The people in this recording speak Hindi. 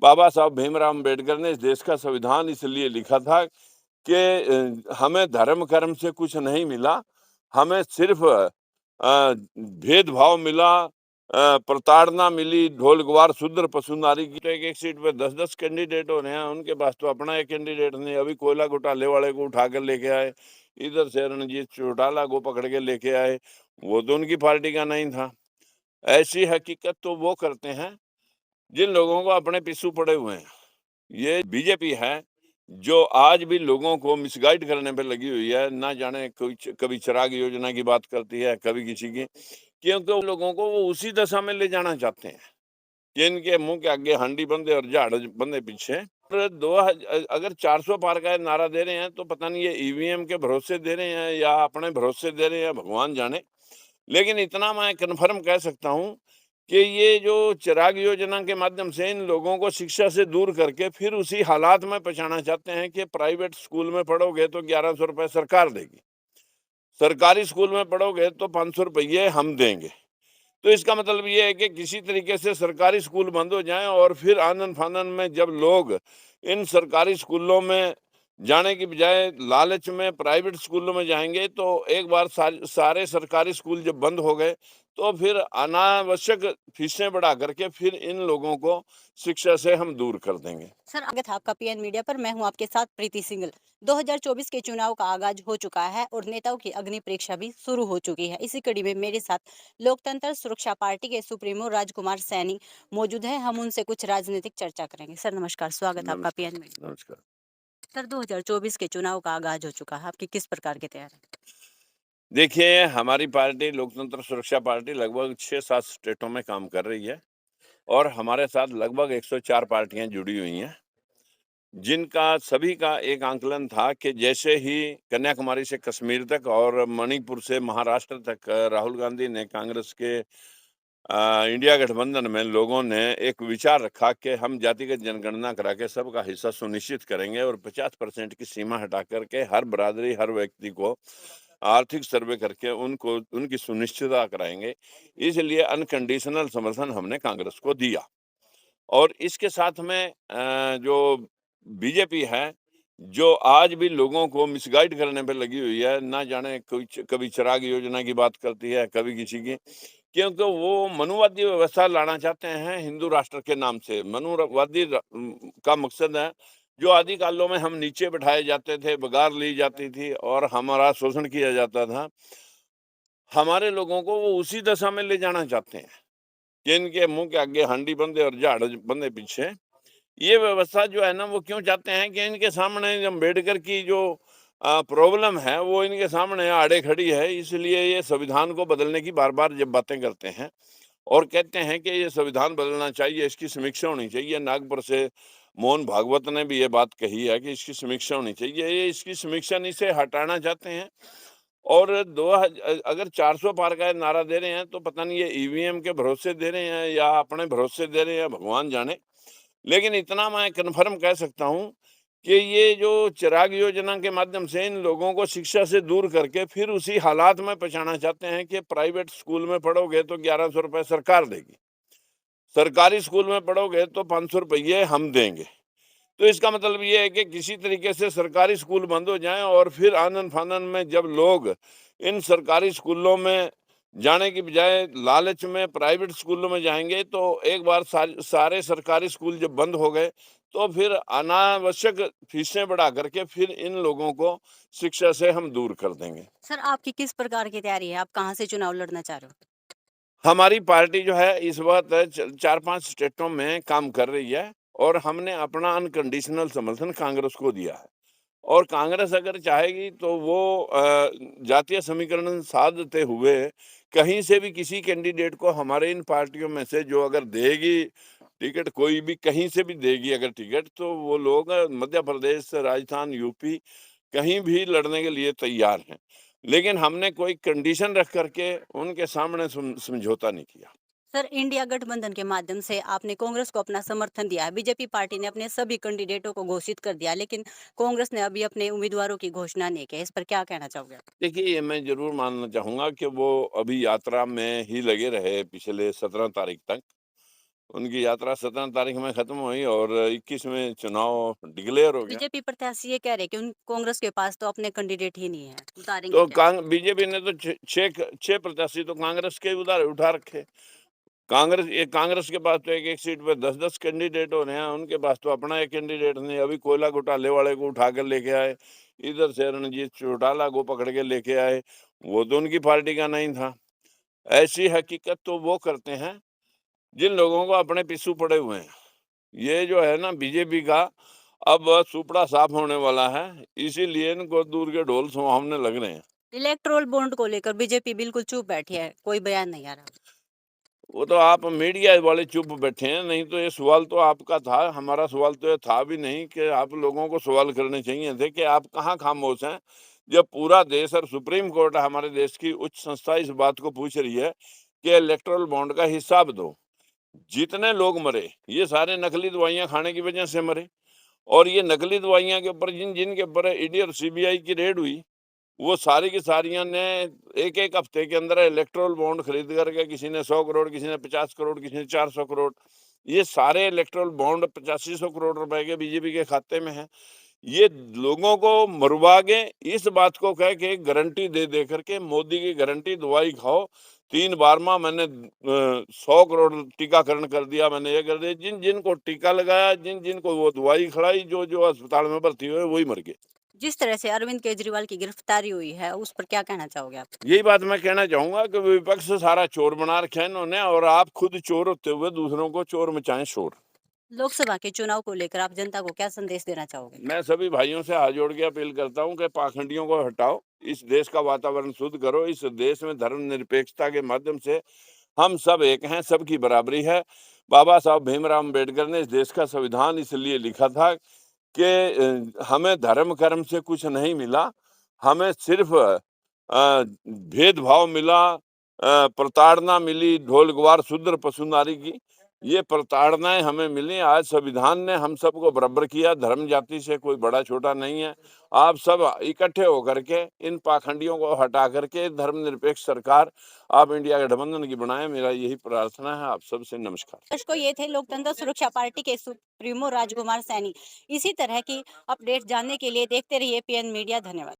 बाबा साहब भीमराव अम्बेडकर ने इस देश का संविधान इसलिए लिखा था कि हमें धर्म कर्म से कुछ नहीं मिला, हमें सिर्फ भेदभाव मिला, प्रताड़ना मिली, ढोल गवार शूद्र पशु नारी की। तो एक-एक सीट पे 10-10 कैंडिडेट हो रहे हैं, उनके पास तो अपना एक कैंडिडेट नहीं। अभी कोयला घोटाले वाले को उठा कर लेके आए, इधर से रणजीत चौटाला को पकड़ के लेके आए, वो तो उनकी पार्टी का नहीं था। ऐसी हकीकत तो वो करते हैं जिन लोगों को अपने पिस्सू पड़े हुए हैं। ये बीजेपी है, जो आज भी लोगों को मिसगाइड करने पे लगी हुई है। ना जाने कोई कभी चिराग योजना की बात करती है, कभी किसी की, क्योंकि उन लोगों को वो उसी दशा में ले जाना चाहते हैं कि इनके मुँह के आगे हांडी बंदे और झाड़ बंदे पीछे। और अगर 400 पार का नारा दे रहे हैं, तो पता नहीं ये ईवीएम के भरोसे दे रहे हैं या अपने भरोसे दे रहे हैं, भगवान जाने। लेकिन इतना मैं कन्फर्म कह सकता हूँ कि ये जो चिराग योजना के माध्यम से इन लोगों को शिक्षा से दूर करके फिर उसी हालात में पहुँचाना चाहते हैं कि प्राइवेट स्कूल में पढ़ोगे तो 1100 रुपए सरकार देगी, सरकारी स्कूल में पढ़ोगे तो 500 रुपये हम देंगे। तो इसका मतलब ये है कि किसी तरीके से सरकारी स्कूल बंद हो जाएं और फिर आनन-फानन में जब लोग इन सरकारी स्कूलों में जाने की बजाय लालच में प्राइवेट स्कूलों में जाएँगे, तो एक बार सारे सरकारी स्कूल जब बंद हो गए, तो फिर अनावश्यक फीसें बढ़ा करके फिर इन लोगों को शिक्षा से हम दूर कर देंगे। सर, स्वागत है आपका पीएन मीडिया पर। मैं हूं आपके साथ प्रीति सिंगल। 2024 के चुनाव का आगाज हो चुका है और नेताओं की अग्नि परीक्षा भी शुरू हो चुकी है। इसी कड़ी में मेरे साथ लोकतंत्र सुरक्षा पार्टी के सुप्रीमो राजकुमार सैनी मौजूद हैं। हम उनसे कुछ राजनीतिक चर्चा करेंगे। सर नमस्कार, स्वागत है आपका नमस्कार, पीएन मीडिया। नमस्कार। सर, 2024 के चुनाव का आगाज हो चुका है, आपकी किस प्रकार की तैयारी? देखिए, हमारी पार्टी लोकतंत्र सुरक्षा पार्टी लगभग 6-7 स्टेटों में काम कर रही है और हमारे साथ लगभग 104 पार्टियां जुड़ी हुई हैं, जिनका सभी का एक आंकलन था कि जैसे ही कन्याकुमारी से कश्मीर तक और मणिपुर से महाराष्ट्र तक राहुल गांधी ने कांग्रेस के इंडिया गठबंधन में लोगों ने एक विचार रखा कि हम जातिगत जनगणना करा के सबका हिस्सा सुनिश्चित करेंगे और 50% की सीमा हटा करके हर बरादरी, हर व्यक्ति को आर्थिक सर्वे करके उनको उनकी सुनिश्चितता कराएंगे। इसलिए अनकंडीशनल समर्थन हमने कांग्रेस को दिया। और इसके साथ में जो बीजेपी है, जो आज भी लोगों को मिसगाइड करने पे लगी हुई है, ना जाने कोई कभी चिराग योजना की बात करती है, कभी किसी की, क्योंकि वो मनुवादी व्यवस्था लाना चाहते हैं हिंदू राष्ट्र के नाम से। का मकसद है, जो आदिकालों में हम नीचे बिठाए जाते थे, बगार ली जाती थी और हमारा शोषण किया जाता था, हमारे लोगों को वो उसी दशा में ले जाना चाहते हैं कि इनके मुँह के आगे हांडी बंदे और झाड़ बंदे पीछे। ये व्यवस्था जो है ना, वो क्यों चाहते हैं कि इनके सामने अम्बेडकर की जो प्रॉब्लम है, वो इनके सामने आड़े खड़ी है। इसलिए ये संविधान को बदलने की बार-बार जब बातें करते हैं और कहते हैं कि ये संविधान बदलना चाहिए, इसकी समीक्षा होनी चाहिए। नागपुर से मोहन भागवत ने भी ये बात कही है कि इसकी समीक्षा होनी चाहिए। ये इसकी समीक्षा नहीं से हटाना चाहते हैं और अगर 400 पार का नारा दे रहे हैं, तो पता नहीं ये ईवीएम के भरोसे दे रहे हैं या अपने भरोसे दे रहे हैं, भगवान जाने। लेकिन इतना मैं कन्फर्म कह सकता हूँ कि ये जो चिराग योजना के माध्यम से इन लोगों को शिक्षा से दूर करके फिर उसी हालात में पहुँचाना चाहते हैं कि प्राइवेट स्कूल में पढ़ोगे तो 1100 रुपए सरकार देगी, सरकारी स्कूल में पढ़ोगे तो 500 रुपये हम देंगे। तो इसका मतलब ये है कि किसी तरीके से सरकारी स्कूल बंद हो जाएं और फिर आनन-फानन में जब लोग इन सरकारी स्कूलों में जाने की बजाय लालच में प्राइवेट स्कूलों में जाएँगे, तो एक बार सारे सरकारी स्कूल जब बंद हो गए, तो फिर अनावश्यक फीसें बढ़ा करके फिर इन लोगों को शिक्षा से हम दूर कर देंगे। सर, आपकी किस प्रकार की तैयारी है? आप कहाँ से चुनाव लड़ना चाह रहे हो? हमारी पार्टी जो है इस वक़्त 4-5 स्टेटों में काम कर रही है और हमने अपना अनकंडीशनल समर्थन कांग्रेस को दिया है। और कांग्रेस अगर चाहेगी तो वो जातीय समीकरण साधते हुए कहीं से भी किसी कैंडिडेट को हमारे इन पार्टियों में से जो अगर देगी टिकट, कोई भी कहीं से भी देगी अगर टिकट, तो वो लोग मध्य प्रदेश, राजस्थान, यूपी कहीं भी लड़ने के लिए तैयार हैं। लेकिन हमने कोई कंडीशन रख करके उनके सामने समझौता नहीं किया। सर, इंडिया गठबंधन के माध्यम से आपने कांग्रेस को अपना समर्थन दिया है। बीजेपी पार्टी ने अपने सभी कैंडिडेटों को घोषित कर दिया, लेकिन कांग्रेस ने अभी अपने उम्मीदवारों की घोषणा नहीं की है। इस पर क्या कहना चाहोगे आप? देखिए, ये मैं ज़रूर मानना चाहूँगा कि वो अभी यात्रा में ही लगे रहे पिछले 17 तारीख तक। उनकी यात्रा 17 तारीख में खत्म हुई और 21 में चुनाव डिक्लेयर हो गया। बीजेपी प्रत्याशी ये कह रहे हैं कि उन कांग्रेस के पास तो अपने कैंडिडेट ही नहीं है, उतारेंगे तो क्या? बीजेपी ने तो छह प्रत्याशी तो कांग्रेस के उधर उठा रखे। कांग्रेस के पास तो एक सीट पे 10-10 कैंडिडेट हो रहे हैं, उनके पास तो अपना एक कैंडिडेट नहीं। अभी कोयला घोटाले वाले को उठा कर लेके आए, इधर से रणजीत चौटाला को पकड़ के लेके आए, वो तो उनकी पार्टी का नहीं था। ऐसी हकीकत तो वो करते हैं जिन लोगों को अपने पिस्सू पड़े हुए हैं। ये जो है ना बीजेपी का अब सुपड़ा साफ होने वाला है, इसीलिए इनको दूर के ढोल सुहावने लग रहे हैं। इलेक्टोरल बॉन्ड को लेकर बीजेपी बिल्कुल चुप बैठी है, कोई बयान नहीं आ रहा। वो तो आप मीडिया वाले चुप बैठे हैं, नहीं तो ये सवाल तो आपका था। हमारा सवाल तो ये था भी नहीं कि आप लोगों को सवाल करने चाहिए थे कि आप कहाँ खामोश हैं, जब पूरा देश और सुप्रीम कोर्ट हमारे देश की उच्च संस्था इस बात को पूछ रही है कि इलेक्टोरल बॉन्ड का हिसाब दो। जितने लोग मरे, ये सारे नकली दवाइयाँ खाने की वजह से मरे, और ये नकली दवाइयाँ के ऊपर जिनके ऊपर ईडी और सीबीआई की रेड हुई, वो सारी की सारियां ने एक-एक हफ्ते के अंदर इलेक्टोरल बॉन्ड खरीद करके, किसी ने 100 करोड़, किसी ने 50 करोड़, किसी ने 400 करोड़, ये सारे इलेक्टोरल बॉन्ड 8500 करोड़ रुपए के बीजेपी के खाते में हैं। ये लोगों को मरवा के इस बात को कह के गारंटी दे करके, मोदी की गारंटी दवाई खाओ, 3 बार में मैंने 100 करोड़ टीकाकरण कर दिया, मैंने ये कर दिया। जिन को टीका लगाया, जिन को वो दवाई खिलाई, जो अस्पताल में भर्ती हुए वही मर गए। जिस तरह से अरविंद केजरीवाल की गिरफ्तारी हुई है, उस पर क्या कहना चाहोगे आप? यही बात मैं कहना चाहूंगा कि विपक्ष सारा चोर बना रखा है इन्होंने, और आप खुद चोर होते हुए दूसरों को चोर मचाएं शोर। लोकसभा के चुनाव को लेकर आप जनता को क्या संदेश देना चाहोगे? मैं सभी भाइयों से हाथ जोड़ के अपील करता हूं कि पाखंडियों को हटाओ, इस देश का वातावरण शुद्ध करो। इस देश में धर्मनिरपेक्षता के माध्यम से हम सब एक हैं, सबकी बराबरी है। बाबा साहब भीमराव अम्बेडकर ने इस देश का संविधान इसलिए लिखा था कि हमें धर्म कर्म से कुछ नहीं मिला, हमें सिर्फ भेदभाव मिला, प्रताड़ना मिली, ढोल ग्वार शूद्र पशु नारी की, ये प्रताड़नाएं हमें मिली। आज संविधान ने हम सबको बराबर किया, धर्म जाति से कोई बड़ा छोटा नहीं है। आप सब इकट्ठे होकर के इन पाखंडियों को हटा करके धर्मनिरपेक्ष सरकार आप इंडिया गठबंधन की बनाएं, मेरा यही प्रार्थना है। आप सबसे नमस्कार। दर्शकों, ये थे लोकतंत्र सुरक्षा पार्टी के सुप्रीमो राजकुमार सैनी। इसी तरह की अपडेट जानने के लिए देखते रहिए पीएन मीडिया। धन्यवाद।